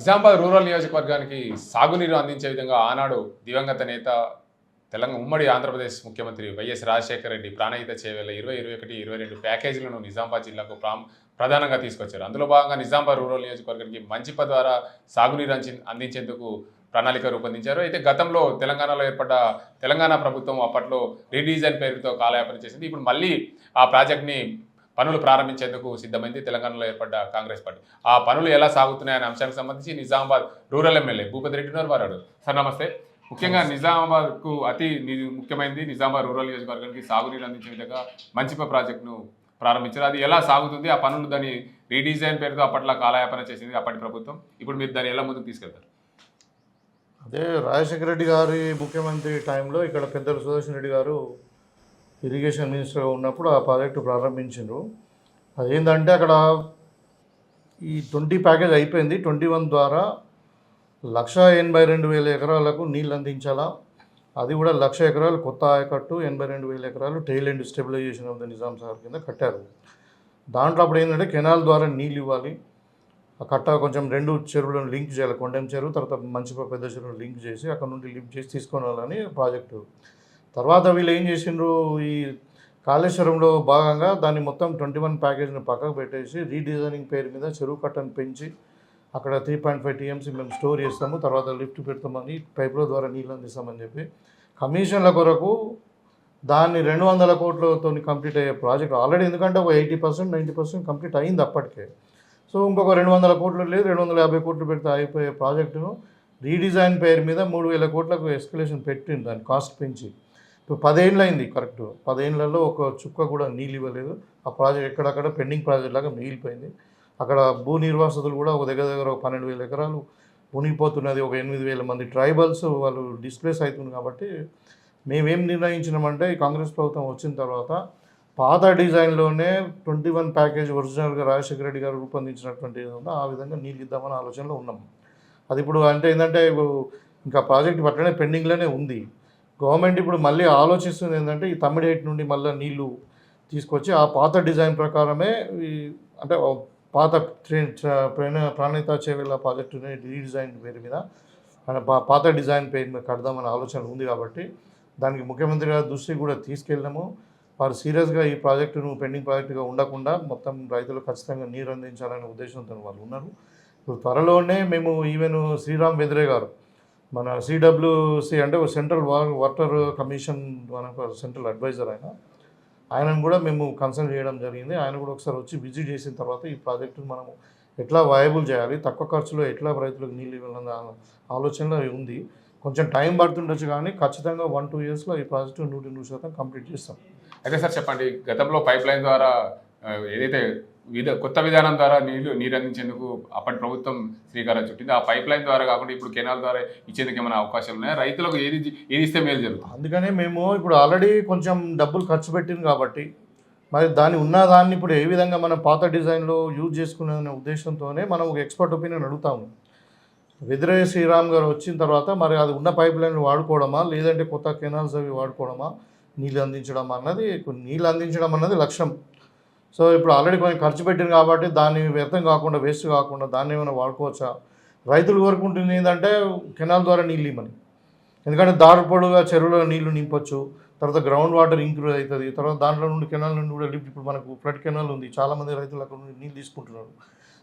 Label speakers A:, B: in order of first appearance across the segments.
A: Nizamabad rural నియోజకవర్గానికి సాగునీరు అందించే విధంగా ఆనాడు దివంగత నేత తెలంగాణ ఉమ్మడి ఆంధ్రప్రదేశ్ ముఖ్యమంత్రి వైఎస్ రాజశేఖర రెడ్డి ప్రాణహిత చేవేళ్ల 2021-22 ప్యాకేజీలను నిజామాబాద్ జిల్లాకు ప్రధానంగా తీసుకొచ్చారు. అందులో భాగంగా నిజామాబాద్ రూరల్ నియోజకవర్గానికి మంచిప ద్వారా సాగునీరు అందించేందుకు ప్రణాళిక రూపొందించారు. అయితే గతంలో తెలంగాణలో ఏర్పడ్డ తెలంగాణ ప్రభుత్వం అప్పట్లో రీడిజైన్ పేరుతో కాలయాపన చేసింది. ఇప్పుడు మళ్ళీ ఆ ప్రాజెక్ట్ని పనులు ప్రారంభించేందుకు సిద్ధమైంది తెలంగాణలో ఏర్పడ్డ కాంగ్రెస్ పార్టీ. ఆ పనులు ఎలా సాగుతున్నాయనే అంశానికి సంబంధించి నిజామాబాద్ రూరల్ ఎమ్మెల్యే భూపతి రెడ్డి ఉన్నారు. వారు సార్ నమస్తే. ముఖ్యంగా నిజామాబాద్కు అతి ముఖ్యమైనది నిజామాబాద్ రూరల్ నియోజకవర్గానికి సాగునీరు అందించే విధంగా మంచిప ప్రాజెక్టును ప్రారంభించారు. అది ఎలా సాగుతుంది, ఆ పనులు దాన్ని రీడిజైన్ పేరుతో అప్పట్లో కాలయాపన చేసింది అప్పటి ప్రభుత్వం. ఇప్పుడు మీరు దాన్ని ఎలా ముందుకు తీసుకెళ్తారు?
B: అదే రాజశేఖర రెడ్డి గారి ముఖ్యమంత్రి టైంలో ఇక్కడ పెద్దలు సుదర్శన్ రెడ్డి గారు ఇరిగేషన్ మినిస్టర్గా ఉన్నప్పుడు ఆ ప్రాజెక్టు ప్రారంభించారు. అదేంటంటే అక్కడ ఈ 20 ప్యాకేజ్ అయిపోయింది. 21 ద్వారా 182,000 ఎకరాలకు నీళ్ళు అందించాలా. అది కూడా 1,00,000 ఎకరాలు కొత్త ఆయకట్టు, 82,000 ఎకరాలు tail end stabilization of the Nizam Sagar కింద కట్టారు. దాంట్లో అప్పుడు ఏంటంటే కెనాల్ ద్వారా నీళ్ళు ఇవ్వాలి. ఆ కట్ట కొంచెం 2 చెరువులను లింక్ చేయాలి. కొండెం చెరువు తర్వాత మంచిప పెద్ద చెరువును లింక్ చేసి అక్కడ నుండి లింక్ చేసి తీసుకొని వెళ్ళాలని ప్రాజెక్టు. తర్వాత వీళ్ళు ఏం చేసిండ్రు, ఈ కాళేశ్వరంలో భాగంగా దాన్ని మొత్తం 21 ప్యాకేజ్ని పక్కకు పెట్టేసి రీడిజైనింగ్ పేరు మీద చెరువు కట్టను పెంచి అక్కడ 3.5 TMC మేము స్టోర్ చేస్తాము, తర్వాత లిఫ్ట్ పెడతామని పైపుల ద్వారా నీళ్ళు అందిస్తామని చెప్పి కమిషన్ల కొరకు దాన్ని 200 కోట్లతో కంప్లీట్ అయ్యే ప్రాజెక్ట్ ఆల్రెడీ, ఎందుకంటే ఒక 80% 90% కంప్లీట్ అయింది అప్పటికే. సో ఇంకొక 200 కోట్లు లేదు, 250 కోట్లు పెడితే అయిపోయే ప్రాజెక్టును రీడిజైన్ పేరు మీద 3,000 కోట్లకు ఎస్కలేషన్ పెట్టింది, దాని కాస్ట్ పెంచి. ఇప్పుడు 10 ఏళ్ళు అయింది. కరెక్ట్ 10 ఏళ్లలో ఒక చుక్క కూడా నీళ్ళు ఇవ్వలేదు. ఆ ప్రాజెక్ట్ ఎక్కడక్కడ పెండింగ్ ప్రాజెక్ట్ లాగా మిగిలిపోయింది. అక్కడ భూ నిర్వాసితులు కూడా ఒక దగ్గర 12,000 ఎకరాలు మునిగిపోతున్నది. ఒక 8,000 మంది ట్రైబల్స్ వాళ్ళు డిస్ప్లేస్ అవుతుంది. కాబట్టి మేమేం నిర్ణయించినామంటే ఈ కాంగ్రెస్ ప్రభుత్వం వచ్చిన తర్వాత పాత డిజైన్లోనే 21 ప్యాకేజ్ ఒరిజినల్గా రాజశేఖర రెడ్డి గారు రూపొందించినటువంటి ఏదో ఆ విధంగా నీళ్ళు ఇద్దామని ఆలోచనలో ఉన్నాం. అది ఇప్పుడు అంటే ఏంటంటే ఇంకా ప్రాజెక్ట్ పట్టనే పెండింగ్లోనే ఉంది. గవర్నమెంట్ ఇప్పుడు మళ్ళీ ఆలోచిస్తుంది ఏంటంటే ఈ తమ్మిడేటి నుండి మళ్ళీ నీళ్లు తీసుకొచ్చి ఆ పాత డిజైన్ ప్రకారమే అంటే పాత ప్రాణహిత చేవేళ్ల ప్రాజెక్టుని రీడిజైన్ పేరు మీద పాత డిజైన్ పేరు మీద కడదామనే ఆలోచన ఉంది. కాబట్టి దానికి ముఖ్యమంత్రి గారి దృష్టికి కూడా తీసుకెళ్ళాము. వారు సీరియస్గా ఈ ప్రాజెక్టును పెండింగ్ ప్రాజెక్టుగా ఉండకుండా మొత్తం రైతులు ఖచ్చితంగా నీరు అందించాలనే ఉద్దేశంతో వాళ్ళు ఉన్నారు. ఇప్పుడు త్వరలోనే మేము ఈవెన్ శ్రీరామ్ వెద్రే గారు మన CWC అంటే సెంట్రల్ వాటర్ కమిషన్ మన సెంట్రల్ అడ్వైజర్ ఆయనను కూడా మేము కన్సల్ట్ చేయడం జరిగింది. ఆయన కూడా ఒకసారి వచ్చి విజిట్ చేసిన తర్వాత ఈ ప్రాజెక్టును మనము ఎట్లా వయబుల్ చేయాలి, తక్కువ ఖర్చులో ఎట్లా రైతులకు నీళ్ళు ఇవ్వాలన్న ఆలోచనలో ఉంది. కొంచెం టైం పడుతుండొచ్చు కానీ ఖచ్చితంగా 1-2 ఇయర్స్లో ఈ ప్రాజెక్టు 100% కంప్లీట్ చేస్తాం.
A: అయితే సార్ చెప్పండి, గతంలో పైప్ లైన్ ద్వారా ఏదైతే కొత్త విధానం ద్వారా నీరు అందించేందుకు అప్పటి ప్రభుత్వం శ్రీకారం చుట్టింది, ఆ పైప్ లైన్ ద్వారా కాకుండా ఇప్పుడు కెనాల్ ద్వారా ఇచ్చేందుకు ఏమైనా అవకాశాలు ఉన్నాయా? రైతులకు ఏది ఇస్తే మేలు జరుగుతుంది?
B: అందుకనే మేము ఇప్పుడు ఆల్రెడీ కొంచెం డబ్బులు ఖర్చు పెట్టింది కాబట్టి మరి దాన్ని ఇప్పుడు ఏ విధంగా మనం పాత డిజైన్లో యూజ్ చేసుకునే ఉద్దేశంతోనే మనం ఒక ఎక్స్పర్ట్ ఒపీనియన్ అడుగుతాము. వెదిరే శ్రీరామ్ గారు వచ్చిన తర్వాత మరి అది ఉన్న పైప్ లైన్ వాడుకోవడమా లేదంటే కొత్త కెనాల్స్ అవి వాడుకోవడమా, నీళ్ళు అందించడం అన్నది లక్ష్యం. సో ఇప్పుడు ఆల్రెడీ కొంచెం ఖర్చు పెట్టింది కాబట్టి దాన్ని వ్యర్థం కాకుండా వేస్ట్ కాకుండా దాన్ని ఏమైనా వాడుకోవచ్చా? రైతులు కోరుకుంటుంది ఏంటంటే కెనాల్ ద్వారా నీళ్ళు ఇవ్వమని. ఎందుకంటే దారి పొడుగా చెరువులో నీళ్లు నింపొచ్చు, తర్వాత గ్రౌండ్ వాటర్ ఇంక్రూజ్ అవుతుంది, తర్వాత దాంట్లో నుండి కెనాల్ నుండి కూడా లిఫ్ట్. ఇప్పుడు మనకు ఫ్లడ్ కెనాల్ ఉంది, చాలామంది రైతులు అక్కడ నుండి నీళ్ళు తీసుకుంటున్నారు.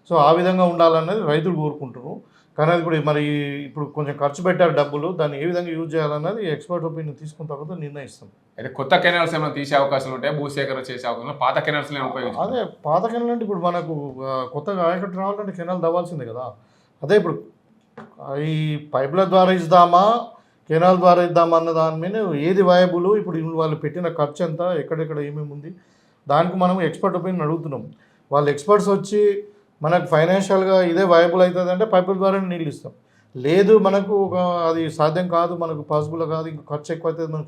B: సో ఆ విధంగా ఉండాలన్నది రైతులు కోరుకుంటున్నారు. కానీ అది ఇప్పుడు కొంచెం ఖర్చు పెట్టారు డబ్బులు, దాన్ని ఏ విధంగా యూజ్ చేయాలన్నది ఎక్స్పర్ట్ ఒపీనియన్ తీసుకున్న తర్వాత నిర్ణయిస్తాం.
A: అయితే కొత్త కెనాల్స్ ఏమైనా తీసే అవకాశాలు ఉంటాయి, భూసేకరణ చేసే అవకాశం, పాత కెనాల్స్ ఉపయోగించాలి?
B: అదే పాత కెనాల్ అంటే ఇప్పుడు మనకు కొత్తగా ఆయకట్టు రావాలంటే కెనాల్ తవ్వాల్సిందే కదా. అదే ఇప్పుడు ఈ పైపుల ద్వారా ఇద్దామా కెనాల్ ద్వారా ఇద్దామా అన్న దాని మీద ఏది వయబుల్, ఇప్పుడు వాళ్ళు పెట్టిన ఖర్చు ఎంత, ఎక్కడెక్కడ ఏమేమి ఉంది, దానికి మనం ఎక్స్పర్ట్ ఒపీనియన్ అడుగుతున్నాం. వాళ్ళు ఎక్స్పర్ట్స్ వచ్చి మనకు ఫైనాన్షియల్గా ఇదే వయబుల్ అవుతుంది అంటే పైపుల ద్వారా నీళ్ళు ఇస్తాం. లేదు మనకు అది సాధ్యం కాదు, మనకు పాసిబుల్ కాదు, ఇంకా ఖర్చు ఎక్కువ అవుతుంది, మనం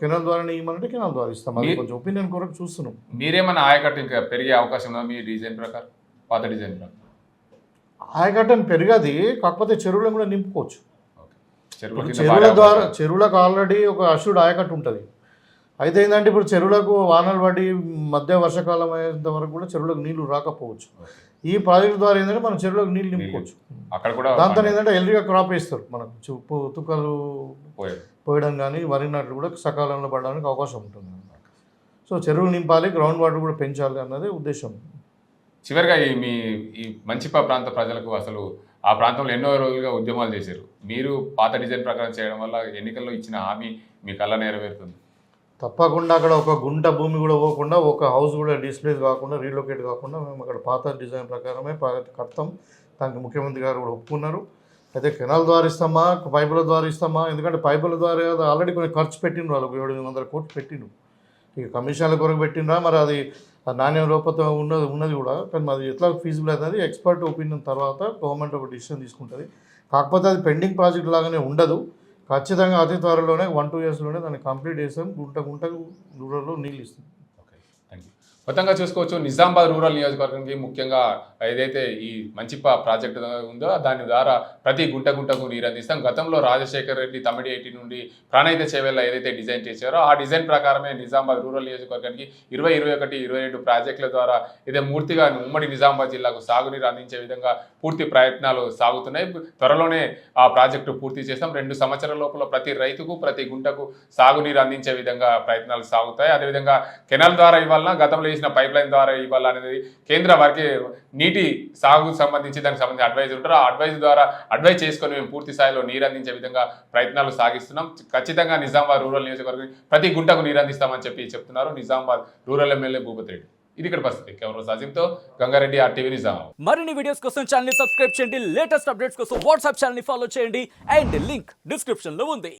B: కెనాల్ ద్వారా ఇవ్వమంటే కెనాల్ ద్వారా ఇస్తాం. అది కొంచెం ఒపీనియన్ కొరకు చూస్తున్నాం.
A: మీరేమన్నా ఆయకట్టు ఇంకా పెరిగే అవకాశం ఉందా మీ డిజైన్ ప్రకారం, పాత డిజైన్ ప్రకారం?
B: ఆయకట్టని పెరగది, కాకపోతే చెరువులను కూడా నింపుకోవచ్చు. చెరువులకు ఆల్రెడీ ఒక అష్యూడ్ ఆయకట్టు ఉంటుంది. అయితే ఏంటంటే ఇప్పుడు చెరువులకు వానలు పడి మధ్య వర్షాకాలం అయ్యేంత వరకు కూడా చెరువులకు నీళ్లు రాకపోవచ్చు. ఈ ప్రాజెక్ట్ ద్వారా ఏంటంటే మన చెరువులోకి నీళ్ళు నింపుకోవచ్చు.
A: అక్కడ కూడా
B: దాంతో ఏంటంటే ఎల్రీగా క్రాప్ వేస్తారు, మనకు తుక్కలు
A: పోయారు.
B: పోయడం కానీ వరి నాట్లు కూడా సకాలంలో పడడానికి అవకాశం ఉంటుంది అన్నమాట. సో చెరువులు నింపాలి, గ్రౌండ్ వాటర్ కూడా పెంచాలి అన్నదే ఉద్దేశం.
A: చివరిగా ఈ మంచిపా ప్రాంత ప్రజలకు అసలు ఆ ప్రాంతంలో ఎన్నో రోజులుగా ఉద్యమాలు చేశారు. మీరు పాత డిజైన్ ప్రకారం చేయడం వల్ల ఎన్నికల్లో ఇచ్చిన హామీ మీ కళ్ళ నెరవేరుతుంది.
B: తప్పకుండా అక్కడ ఒక గుంట భూమి కూడా పోకుండా, ఒక హౌస్ కూడా డిస్ప్లేస్ కాకుండా, రీలొకేట్ కాకుండా మేము అక్కడ పాత డిజైన్ ప్రకారమే కడతాం. దానికి ముఖ్యమంత్రి గారు కూడా ఒప్పుకున్నారు. అయితే కెనాల్ ద్వారా ఇస్తామా, పైపుల ద్వారా ఇస్తామా, ఎందుకంటే పైపుల ద్వారా ఆల్రెడీ కొన్ని ఖర్చు పెట్టిండ్రు, వాళ్ళకు 700 కోట్లు పెట్టిండ్రు. ఇక కమిషన్ల కొరకు పెట్టిండ్రా మరి అది నాణ్యం లోపత ఉన్నది కూడా, కానీ అది ఎట్లా ఫీజిబుల్ అవుతుంది ఎక్స్పర్ట్ ఒపీనియన్ తర్వాత గవర్నమెంట్ ఒక డిసిషన్ తీసుకుంటుంది. కాకపోతే అది పెండింగ్ ప్రాజెక్ట్ లాగానే ఉండదు, ఖచ్చితంగా అతి త్వరలోనే 1-2 ఇయర్స్లోనే దాన్ని కంప్లీట్ చేస్తాం. గుంటకు రూరల్లో నీళ్ళు ఇస్తాం.
A: Okay, thank you. మొత్తంగా చూసుకోవచ్చు, నిజామాబాద్ రూరల్ నియోజకవర్గానికి ముఖ్యంగా ఏదైతే ఈ మంచిపా ప్రాజెక్టు ఉందో దాని ద్వారా ప్రతి గుంటకు నీరు అందిస్తాం. గతంలో రాజశేఖర్ రెడ్డి తమిడి నుండి ప్రాణహిత చేవెళ్ళ ఏదైతే డిజైన్ చేశారో ఆ డిజైన్ ప్రకారమే నిజామాబాద్ రూరల్ నియోజకవర్గానికి 2021-22 ప్రాజెక్టుల ద్వారా ఇదే మూర్తిగా ఉమ్మడి నిజామాబాద్ జిల్లాకు సాగునీరు అందించే విధంగా పూర్తి ప్రయత్నాలు సాగుతున్నాయి. త్వరలోనే ఆ ప్రాజెక్టు పూర్తి చేస్తాం. 2 సంవత్సరాల లోపల ప్రతి రైతుకు ప్రతి గుంటకు సాగునీరు అందించే విధంగా ప్రయత్నాలు సాగుతాయి. అదేవిధంగా కెనాల్ ద్వారా ఇవ్వాలన్నా, గతంలో వేసిన పైప్ లైన్ ద్వారా ఇవ్వాలనేది కేంద్ర వారికి నీటి సాగుకు సంబంధించి దానికి సంబంధించి అడ్వైజ్ ఉంటారు. ఆ అడ్వైజ్ చేసుకొని మేము పూర్తి స్థాయిలో నీరు అందించే విధంగా ప్రయత్నాలు సాగిస్తున్నాం. ఖచ్చితంగా నిజామాబాద్ రూరల్ నియోజకవర్గం ప్రతి గుంటకు నీరు అందిస్తామని చెప్తున్నారు నిజామాబాద్ రూరల్ ఎమ్మెల్యే భూపతి రెడ్డి. ఇది ఇక్కడ పరిస్థితి. కెమెరా సాజింతో గంగారెడ్డి, RTV నిజామాబాద్.
C: మరిన్ని వీడియోస్ కోసం ఛానల్ ని సబ్స్క్రైబ్ చేయండి, లేటెస్ట్ అప్డేట్స్ కోసం వాట్సాప్ ఛానల్ ని ఫాలో చేయండి అండ్ లింక్ డిస్క్రిప్షన్ లో ఉంది.